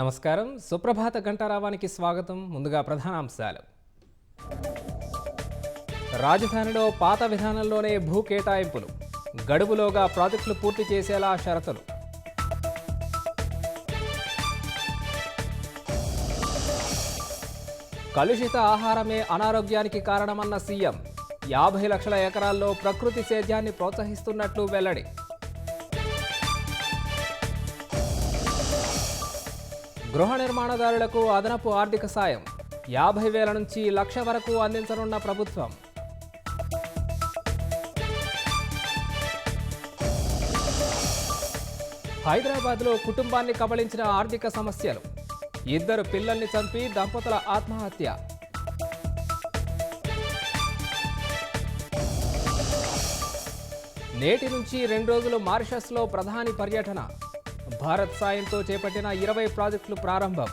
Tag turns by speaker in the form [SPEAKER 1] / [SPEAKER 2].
[SPEAKER 1] నమస్కారం. సుప్రభాత గంటారావానికి స్వాగతం. ముందుగా ప్రధానాంశాలు. రాజధానిలో పాత విధానంలోనే భూ కేటాయింపులు, గడువులోగా ప్రాజెక్టులు పూర్తి చేసేలా షరతులు. కలుషిత ఆహారమే అనారోగ్యానికి కారణమన్న సీఎం. 50 లక్షల ఎకరాల్లో ప్రకృతి సేద్యాన్ని ప్రోత్సహిస్తున్నట్లు వెల్లడి. గృహ నిర్మాణదారులకు అదనపు ఆర్థిక సాయం 50,000 నుంచి 1,00,000 వరకు అందించనున్న ప్రభుత్వం. హైదరాబాద్లో కుటుంబాన్ని కబళించిన ఆర్థిక సమస్యలు, 2 పిల్లల్ని చంపి దంపతుల ఆత్మహత్య. నేటి నుంచి 2 రోజులు మారిషస్లో ప్రధాని పర్యటన. భారత్ సాయంతో చేపట్టిన 20 ప్రాజెక్టులు ప్రారంభం.